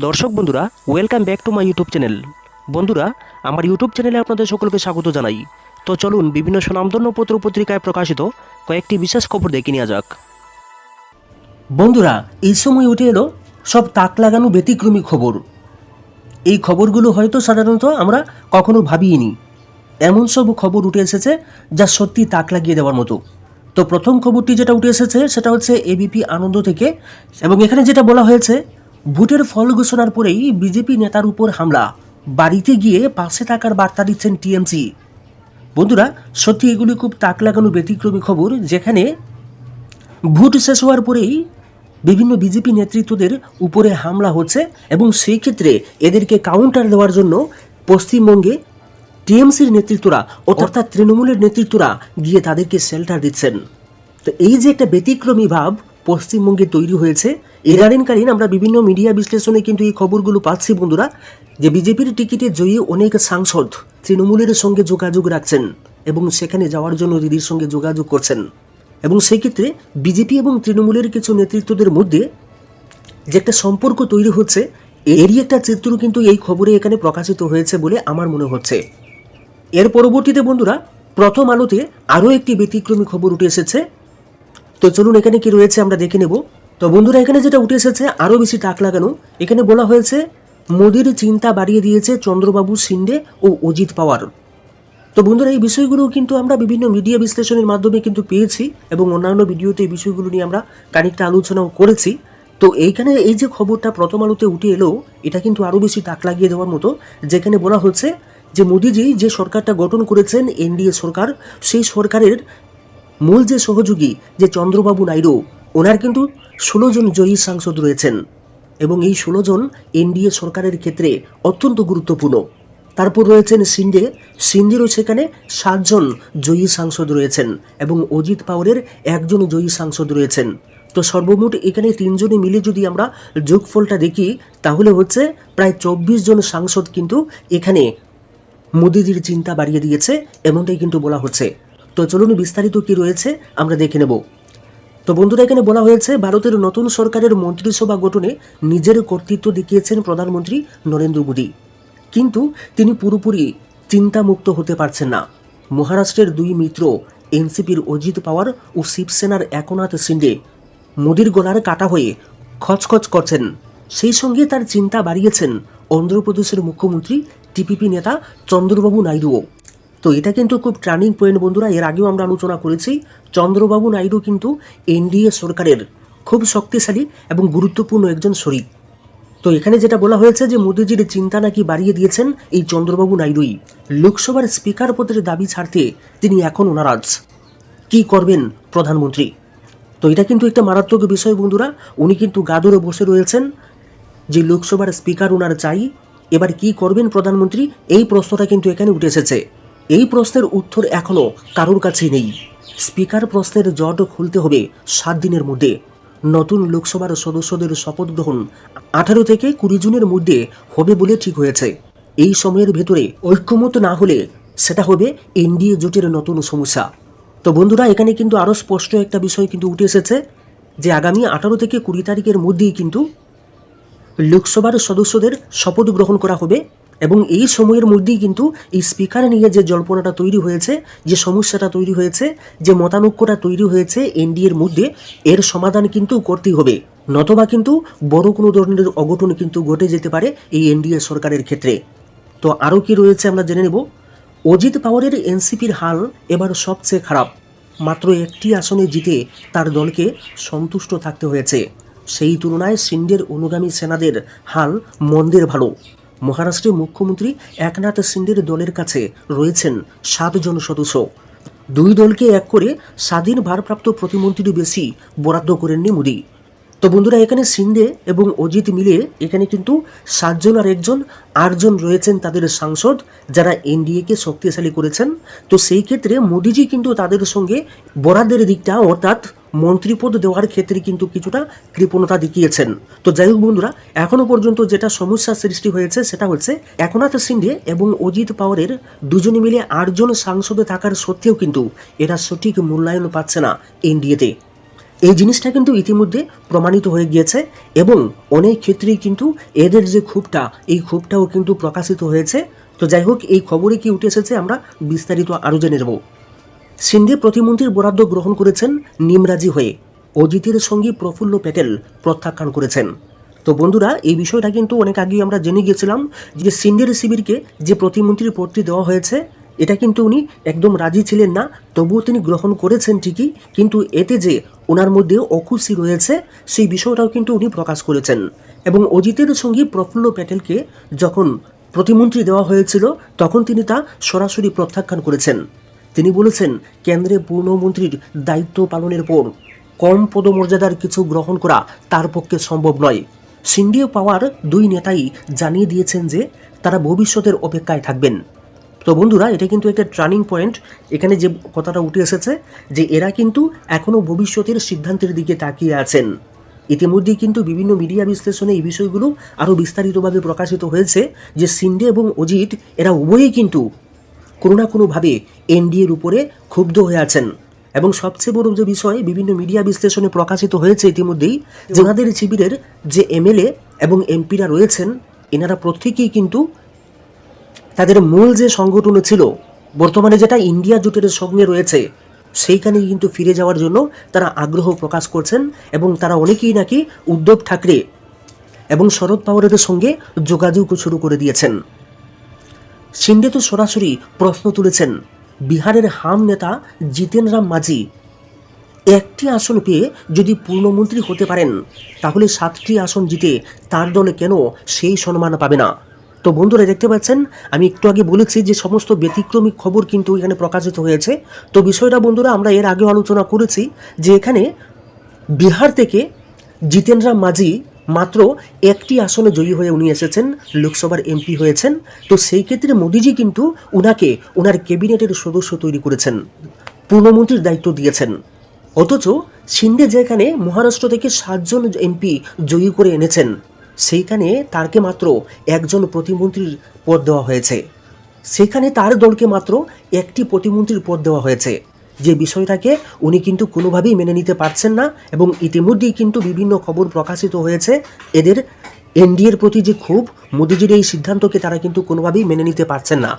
দর্শক বন্ধুরা, welcome back to my YouTube channel. বন্ধুরা, আমার ইউটিউব চ্যানেলে আপনাদের সকলকে স্বাগত জানাই। তো চলুন বিভিন্ন স্বনামধন্য পত্র পত্রিকায় প্রকাশিত কয়েকটি বিশেষ খবর দেখে নেওয়া যাক। বন্ধুরা, এই সময় উঠে এলো সব তাক লাগানো ব্যতিক্রমী খবর। এই খবরগুলো হয়তো সাধারণত আমরা কখনো ভাবিনি। এমন সব খবর উঠে এসেছে যা সত্যি তাক লাগিয়ে দেওয়ার মতো। তো প্রথম খবরটি যেটা উঠে এসেছে সেটা হচ্ছে এবিপি আনন্দ থেকে, এবং এখানে যেটা বলা হয়েছে, ভোটের ফল ঘোষণার পরেই বিজেপি নেতার উপর হামলা, বাড়িতে গিয়ে পাশে থাকার বার্তা দিচ্ছেন টিএমসি। বন্ধুরা, সত্যি এগুলি খুব তাক লাগানো ব্যতিক্রমী খবর, যেখানে ভোট শেষ হওয়ার পরেই বিভিন্ন বিজেপি নেতৃত্বদের উপরে হামলা হচ্ছে, এবং সেই ক্ষেত্রে এদেরকে কাউন্টার দেওয়ার জন্য পশ্চিমবঙ্গে টিএমসির নেতৃত্বরা অর্থাৎ তৃণমূলের নেতৃত্বরা গিয়ে তাদেরকে শেল্টার দিচ্ছেন। তো এই যে একটা ব্যতিক্রমী ভাব পশ্চিমবঙ্গে তৈরি হয়েছে, ইদানিংকালীন আমরা বিভিন্ন মিডিয়া বিশ্লেষণে কিন্তু এই খবরগুলো পাচ্ছি বন্ধুরা, যে বিজেপির টিকিটে জয়ী অনেক সাংসদ তৃণমূলের সঙ্গে যোগাযোগ রাখছেন এবং সেখানে যাওয়ার জন্য দিদির সঙ্গে যোগাযোগ করছেন, এবং সেই ক্ষেত্রে বিজেপি এবং তৃণমূলের কিছু নেতৃত্বদের মধ্যে যে একটা সম্পর্ক তৈরি হচ্ছে, এরই একটা চিত্র কিন্তু এই খবরে এখানে প্রকাশিত হয়েছে বলে আমার মনে হচ্ছে। এর পরবর্তীতে বন্ধুরা, প্রথম আলোতে আরও একটি ব্যতিক্রমী খবর উঠে এসেছে। তো চলুন এখানে কি রয়েছে আমরা দেখে নেব। তো বন্ধুরা, এখানে যেটা উঠে এসেছে আরও বেশি তাক লাগানো, এখানে বলা হয়েছে মোদির চিন্তা বাড়িয়ে দিয়েছে চন্দ্রবাবু, শিন্ডে ও অজিত পাওয়ার। তো বন্ধুরা, এই বিষয়গুলো কিন্তু আমরা বিভিন্ন মিডিয়া বিশ্লেষণের মাধ্যমে কিন্তু পেয়েছি, এবং অন্যান্য ভিডিওতে এই বিষয়গুলো নিয়ে আমরা খানিকটা আলোচনাও করেছি। তো এইখানে এই যে খবরটা প্রথম আলোতে উঠে এলো, এটা কিন্তু আরও বেশি তাক লাগিয়ে দেওয়ার মতো, যেখানে বলা হচ্ছে যে মোদিজি যে সরকারটা গঠন করেছেন, এনডিএ সরকার, সেই সরকারের মূল যে সহযোগী যে চন্দ্রবাবু নাইডু, ওনার কিন্তু 16 জন জয়ী সাংসদ রয়েছেন, এবং এই 16 জন এনডিএ সরকারের ক্ষেত্রে অত্যন্ত গুরুত্বপূর্ণ। তারপর রয়েছেন সিন্ডেরও সেখানে 7 জন জয়ী সাংসদ রয়েছেন, এবং অজিত পাওয়ারের 1 জন জয়ী সাংসদ রয়েছেন। তো সর্বমোট এখানে 3 জনে মিলে যদি আমরা যোগফলটা দেখি, তাহলে হচ্ছে প্রায় 24 জন সাংসদ কিন্তু এখানে মোদিজির চিন্তা বাড়িয়ে দিয়েছে, এমনটাই কিন্তু বলা হচ্ছে। তো চলুন বিস্তারিত কি রয়েছে আমরা দেখে নেব। তো বন্ধুরা, এখানে বলা হয়েছে ভারতের নতুন সরকারের মন্ত্রিসভা গঠনে নিজের কর্তৃত্ব দেখিয়েছেন প্রধানমন্ত্রী নরেন্দ্র মোদী, কিন্তু তিনি পুরোপুরি চিন্তামুক্ত হতে পারছেন না। মহারাষ্ট্রের 2 মিত্র এনসিপির অজিত পাওয়ার ও শিবসেনার একনাথ শিন্ডে মোদির গলার কাটা হয়ে খচখচ করছেন। সেই সঙ্গে তার চিন্তা বাড়িয়েছেন অন্ধ্রপ্রদেশের মুখ্যমন্ত্রী টিপিপি নেতা চন্দ্রবাবু নাইডুও। তো এটা কিন্তু খুব টার্নিং পয়েন্ট বন্ধুরা, এর আগেও আমরা আলোচনা করেছি। চন্দ্রবাবু নাইডু কিন্তু এনডিএ সরকারের খুব শক্তিশালী এবং গুরুত্বপূর্ণ একজন শরিক। তো এখানে যেটা বলা হয়েছে যে মোদিজির চিন্তা নাকি বাড়িয়ে দিয়েছেন এই চন্দ্রবাবু নাইডুই। লোকসভার স্পিকার পদের দাবি ছাড়তে তিনি এখনও নারাজ। কি করবেন প্রধানমন্ত্রী? তো এটা কিন্তু একটা মারাত্মক বিষয় বন্ধুরা। উনি কিন্তু গাদরে বসে রয়েছেন যে লোকসভার স্পিকার ওনার চাই। এবার কি করবেন প্রধানমন্ত্রী, এই প্রশ্নটা কিন্তু এখানে উঠে এসেছে। এই প্রশ্নের উত্তর এখনও কারোর কাছেই নেই। স্পিকার প্রশ্নের জট খুলতে হবে 7 দিনের মধ্যে। নতুন লোকসভার সদস্যদের শপথ গ্রহণ 18 থেকে 20 জুনের মধ্যে হবে বলে ঠিক হয়েছে। এই সময়ের ভেতরে ঐক্যমত না হলে সেটা হবে এনডিএ জোটের নতুন সমস্যা। তো বন্ধুরা, এখানে কিন্তু আরও স্পষ্ট একটা বিষয় কিন্তু উঠে এসেছে যে আগামী 18 থেকে 20 তারিখের মধ্যেই কিন্তু লোকসভার সদস্যদের শপথ গ্রহণ করা হবে, এবং এই সময়ের মধ্যেই কিন্তু এই স্পিকার নিয়ে যে জল্পনাটা তৈরি হয়েছে, যে সমস্যাটা তৈরি হয়েছে, যে মতানৈক্যটা তৈরি হয়েছে এনডিএর মধ্যে, এর সমাধান কিন্তু করতেই হবে, নতবা কিন্তু বড় কোনো ধরনের অঘটন কিন্তু ঘটে যেতে পারে এই এনডিএ সরকারের ক্ষেত্রে। তো আরও কি রয়েছে আমরা জেনে নেব। অজিত পাওয়ারের এনসিপির হাল এবার সবচেয়ে খারাপ। মাত্র 1টি আসনে জিতে তার দলকে সন্তুষ্ট থাকতে হয়েছে। সেই তুলনায় শিন্ডের অনুগামী সেনাদের হাল মন্দের ভালো। মহারাষ্ট্রের মুখ্যমন্ত্রী একনাথ শিন্ডের দলের কাছে রয়েছেন 7 জন সদস্য। 2 দলকে এক করে স্বাধীন ভারপ্রাপ্ত প্রতিমন্ত্রী বেশি বরাদ্দ করেননি মোদী। তো বন্ধুরা, এখানে শিন্ডে এবং অজিত মিলে এখানে কিন্তু 7 জন আর 1 জন 8 জন রয়েছেন তাদের সাংসদ, যারা এনডিএকে শক্তিশালী করেছেন। তো সেই ক্ষেত্রে মোদিজি কিন্তু তাদের সঙ্গে বরাদ্দের দিকটা অর্থাৎ মন্ত্রীপদ দেওয়ার ক্ষেত্রে কিন্তু কিছুটা কৃপণতা দেখিয়েছেন। তো যাই হোক বন্ধুরা, এখনো পর্যন্ত যেটা সমস্যার সৃষ্টি হয়েছে সেটা হচ্ছে একনাথ শিন্ডে এবং অজিত পাওয়ারের দুজনে মিলে 8 জন সাংসদে থাকার সত্ত্বেও কিন্তু এরা সঠিক মূল্যায়ন পাচ্ছে না এনডিএতে। এই জিনিসটা কিন্তু ইতিমধ্যে প্রমাণিত হয়ে গিয়েছে এবং অনেক ক্ষেত্রেই কিন্তু এদের যে ক্ষোভটা, এই ক্ষোভটাও কিন্তু প্রকাশিত হয়েছে। তো যাই হোক, এই খবরে কি উঠে এসেছে আমরা বিস্তারিত আরও জেনে নেব। সিন্ধে প্রতিমন্ত্রীর বরাদ্দ গ্রহণ করেছেন নিমরাজি হয়ে, অজিতের সঙ্গে প্রফুল্ল প্যাটেল প্রত্যাখ্যান করেছেন। তো বন্ধুরা, এই বিষয়টা কিন্তু অনেক আগেই আমরা জেনে গিয়েছিলাম যে সিন্ধের শিবিরকে যে প্রতিমন্ত্রীর পদটি দেওয়া হয়েছে, এটা কিন্তু উনি একদম রাজি ছিলেন না, তবুও তিনি গ্রহণ করেছেন ঠিকই, কিন্তু এতে যে ওনার মধ্যে অখুশি রয়েছে সেই বিষয়টাও কিন্তু উনি প্রকাশ করেছেন। এবং অজিতের সঙ্গে প্রফুল্ল প্যাটেলকে যখন প্রতিমন্ত্রী দেওয়া হয়েছিল তখন তিনি তা সরাসরি প্রত্যাখ্যান করেছেন। তিনি বলেছেন, কেন্দ্রে পূর্ণমন্ত্রীর দায়িত্ব পালনের পর কম পদমর্যাদার কিছু গ্রহণ করা তার পক্ষে সম্ভব নয়। সিন্ধিয়া পাওয়ার দুই নেতাই জানিয়ে দিয়েছেন যে তারা ভবিষ্যতের অপেক্ষায় থাকবেন। তো বন্ধুরা, এটা কিন্তু একটা টার্নিং পয়েন্ট। এখানে যে কথাটা উঠে এসেছে যে এরা কিন্তু এখনও ভবিষ্যতের সিদ্ধান্তের দিকে তাকিয়ে আছেন। ইতিমধ্যেই কিন্তু বিভিন্ন মিডিয়া বিশ্লেষণে এই বিষয়গুলো আরও বিস্তারিতভাবে প্রকাশিত হয়েছে যে সিন্ধে এবং অজিত এরা উভয়েই কিন্তু কোনো না কোনোভাবে এনডিএর উপরে ক্ষুব্ধ হয়ে আছেন। এবং সবচেয়ে বড় যে বিষয় বিভিন্ন মিডিয়া বিশ্লেষণে প্রকাশিত হয়েছে ইতিমধ্যেই, যাদের শিবিরের যে এমএলএ এবং এমপিরা রয়েছেন, এনারা প্রত্যেকেই কিন্তু তাদের মূল যে সংগঠন ছিল বর্তমানে যেটা ইন্ডিয়া জোটের সঙ্গে রয়েছে, সেইখানেই কিন্তু ফিরে যাওয়ার জন্য তারা আগ্রহ প্রকাশ করছেন। এবং তারা অনেকেই নাকি উদ্ধব ঠাকরে এবং শরদ পাওয়ারের সঙ্গে যোগাযোগ শুরু করে দিয়েছেন। সিন্ধে তো সরাসরি প্রশ্ন তুলেছেন, বিহারের হাম নেতা জিতেন রাম মাঝি একটি আসন পেয়ে যদি পূর্ণমন্ত্রী হতে পারেন তাহলে 7টি আসন জিতে তার দলে কেন সেই সম্মান পাবে না? তো বন্ধুরা, দেখতে পাচ্ছেন আমি একটু আগে বলেছি যে সমস্ত ব্যতিক্রমী খবর কিন্তু এখানে প্রকাশিত হয়েছে। তো বিষয়টা বন্ধুরা আমরা এর আগেও আলোচনা করেছি যে এখানে বিহার থেকে জিতেন রাম মাঝি মাত্র একটি আসনে জয়ী হয়ে উনি এসেছেন, লোকসভার এমপি হয়েছেন। তো সেই ক্ষেত্রে মোদিজি কিন্তু উনাকে ওনার ক্যাবিনেটের সদস্য তৈরি করেছেন, পূর্ণমন্ত্রীর দায়িত্ব দিয়েছেন। অথচ সিন্ধে যেখানে মহারাষ্ট্র থেকে 7 জন এমপি জয়ী করে এনেছেন, সেইখানে তারকে মাত্র একজন প্রতিমন্ত্রীর পদ দেওয়া হয়েছে। সেখানে তার দলকে মাত্র একটি প্রতিমন্ত্রীর পদ দেওয়া হয়েছে। যে বিষয়টাকে উনি কিন্তু কোনোভাবেই মেনে নিতে পারছেন না। এবং ইতিমধ্যেই কিন্তু বিভিন্ন খবর প্রকাশিত হয়েছে এদের এনডিএর প্রতি যে ক্ষোভ, মোদিজির এই সিদ্ধান্তকে তারা কিন্তু কোনোভাবেই মেনে নিতে পারছেন না।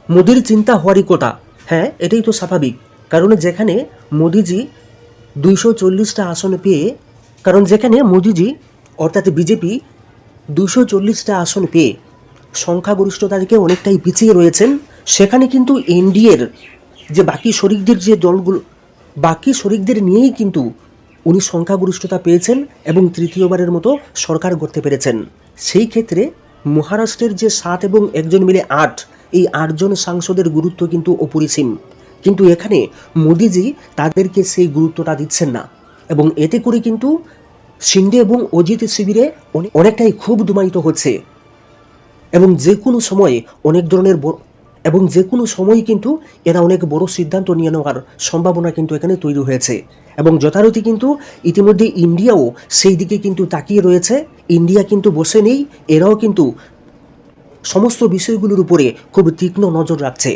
মোদির চিন্তা হওয়ারই কথা, হ্যাঁ এটাই তো স্বাভাবিক। কারণ যেখানে মোদিজি 240টা আসন পেয়ে, কারণ যেখানে মোদিজি অর্থাৎ বিজেপি 240টা আসন পেয়ে সংখ্যাগরিষ্ঠতা থেকে অনেকটাই পিছিয়ে রয়েছেন, সেখানে কিন্তু এনডিএর যে বাকি শরিকদের যে দলগুলো, বাকি শরিকদের নিয়েই কিন্তু উনি সংখ্যাগরিষ্ঠতা পেয়েছেন এবং তৃতীয়বারের মতো সরকার গড়তে পেরেছেন। সেই ক্ষেত্রে মহারাষ্ট্রের যে 7 এবং একজন মিলে 8, এই 8 জন সাংসদের গুরুত্ব কিন্তু অপরিসীম। কিন্তু এখানে মোদিজি তাদেরকে সেই গুরুত্বটা দিচ্ছেন না। এবং এতে করে কিন্তু সিন্ধে এবং অজিত শিবিরে অনেকটাই ক্ষোভ দমায়িত হচ্ছে। এবং যে কোনো সময়ে অনেক ধরনের এবং যে কোনো সময় কিন্তু এরা অনেক বড় সিদ্ধান্ত নিয়ে নেওয়ার সম্ভাবনা কিন্তু এখানে তৈরি হয়েছে। এবং যথারীতি কিন্তু ইতিমধ্যে ইন্ডিয়াও সেই দিকে কিন্তু তাকিয়ে রয়েছে। ইন্ডিয়া কিন্তু বসে নেই, এরাও কিন্তু সমস্ত বিষয়গুলোর উপরে খুব তীক্ষ্ণ নজর রাখছে।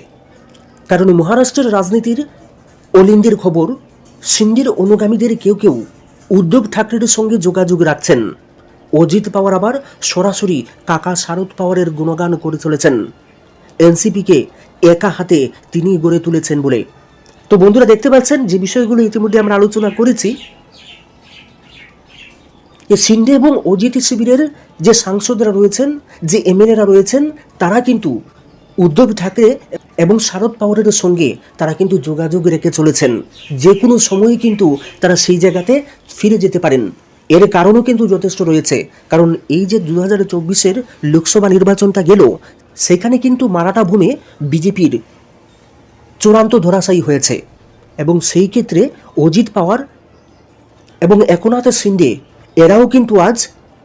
কারণ মহারাষ্ট্রের রাজনীতির অলিন্দের খবর, সিন্ধির অনুগামীদের কেউ কেউ উদ্ধব ঠাকরের সঙ্গে যোগাযোগ রাখছেন। অজিত পাওয়ার আবার সরাসরি কাকা শারদ পাওয়ারের গুণগান করে চলেছেন, এনসিপিকে একা হাতে তিনি গড়ে তুলেছেন বলে। তো বন্ধুরা, দেখতে পাচ্ছেন যে বিষয়গুলো ইতিমধ্যে আমরা আলোচনা করেছি, সিন্ধে এবং অজিত শিবিরের যে সাংসদরা রয়েছেন, যে এমএলএরা রয়েছেন, তারা কিন্তু উদ্ধব ঠাকরে এবং শারদ পাওয়ারের সঙ্গে তারা কিন্তু যোগাযোগ রেখে চলেছেন। যে কোনো সময়ই কিন্তু তারা সেই জায়গাতে ফিরে যেতে পারেন। এর কারণও কিন্তু যথেষ্ট রয়েছে। কারণ এই যে 2024-এর লোকসভা নির্বাচনটা গেল, সেখানে কিন্তু মারাঠা ভূমে বিজেপির চূড়ান্ত ধরাশায়ী হয়েছে। এবং সেই ক্ষেত্রে অজিত পাওয়ার এবং একনাথ শিন্ডে এরাও কিন্তু আজ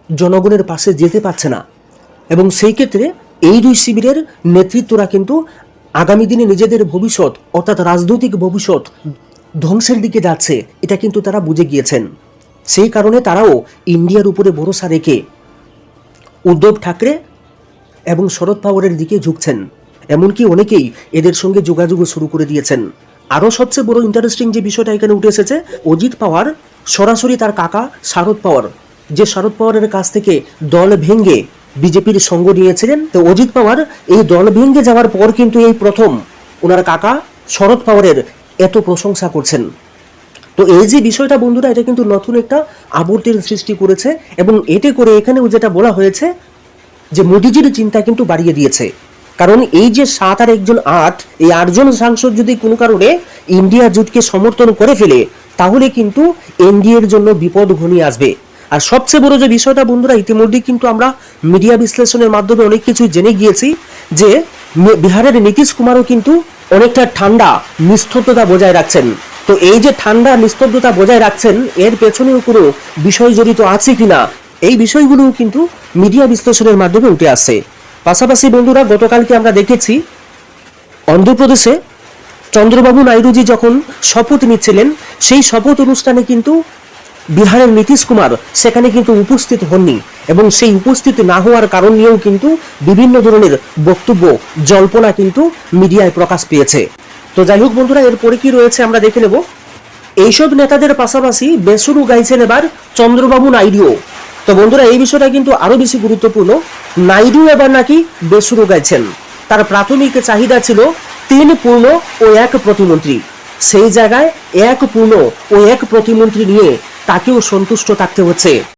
জনগণের পাশে যেতে পারছে না। এবং সেই ক্ষেত্রে এই দুই শিবিরের নেতৃত্বরা কিন্তু আগামী দিনে নিজেদের ভবিষ্যৎ অর্থাৎ রাজনৈতিক ভবিষ্যৎ ধ্বংসের দিকে যাচ্ছে, এটা কিন্তু তারা বুঝে গিয়েছেন। সেই কারণে তারাও ইন্ডিয়ার উপরে ভরসা রেখে উদ্ধব ঠাকরে এবং শরদ পাওয়ারের দিকে ঝুঁকছেন। এমনকি অনেকেই এদের সঙ্গে যোগাযোগ শুরু করে দিয়েছেন। আরও সবচেয়ে বড় ইন্টারেস্টিং যে বিষয়টা এখানে উঠে এসেছে, অজিত পাওয়ার সরাসরি তার কাকা শারদ পাওয়ার, যে শারদ পাওয়ারের কাছ থেকে দল ভেঙে বিজেপির সঙ্গ নিয়েছিলেন, তো অজিত পাওয়ার এই দল ভেঙে যাওয়ার পর কিন্তু এই প্রথম ওনার কাকা শরদ পাওয়ারের এত প্রশংসা করছেন। তো এই যে বিষয়টা বন্ধুরা, এটা কিন্তু নতুন একটা আবর্তের সৃষ্টি করেছে, এবং এতে করে এখানেও যেটা বলা হয়েছে যে মোদিজির চিন্তা কিন্তু বাড়িয়ে দিয়েছে। কারণ এই যে 7 আর 1 জন 8, এই 8 জন সাংসদ যদি কোনো কারণে ইন্ডিয়া জোটকে সমর্থন করে ফেলে, তাহলে কিন্তু এনডিএর জন্য বিপদ ঘনিয়ে আসবে। আর সবচেয়ে বড় যে বিষয়টা বন্ধুরা, ইতিমধ্যে কিন্তু আমরা মিডিয়া বিশ্লেষণের মাধ্যমে অনেক কিছু জেনে গিয়েছি যে বিহারের নীতিশ কুমারও কিন্তু অনেকটা ঠান্ডা নিস্তব্ধতা বজায় রাখছেন। তো এই যে ঠান্ডা নিস্তব্ধতা বজায় রাখছেন, এর পেছনেও কোনো বিষয় জড়িত আছে কিনা, এই বিষয়গুলোও কিন্তু মিডিয়া বিশ্লেষণের মাধ্যমে উঠে আসছে। পাশাপাশি বন্ধুরা, গতকালকে আমরা দেখেছি অন্ধ্রপ্রদেশে চন্দ্রবাবু নাইডুজি যখন শপথ নিচ্ছিলেন, সেই শপথ অনুষ্ঠানে কিন্তু বিহারের নীতিশ কুমার সেখানে কিন্তু উপস্থিত হননি, এবং সেই উপস্থিত না হওয়ার কারণ নিয়েও কিন্তু বিভিন্ন ধরনের বক্তব্য জল্পনা কিন্তু মিডিয়ায় প্রকাশ পেয়েছে। তো যাই হোক বন্ধুরা, এরপরে কি রয়েছে আমরা দেখে নেব। এইসব নেতাদের পাশাপাশি বেসুরু গাইছেন এবার চন্দ্রবাবু নাইডুও। তো বন্ধুরা, এই বিষয়টা কিন্তু আরো বেশি গুরুত্বপূর্ণ। নাইডু এবার নাকি বেসুরু গাইছেন। তার প্রাথমিক চাহিদা ছিল 3 পূর্ণ ও 1 প্রতিমন্ত্রী, সেই জায়গায় 1 পূর্ণ ও 1 প্রতিমন্ত্রী নিয়ে তাকেও সন্তুষ্ট থাকতে হচ্ছে।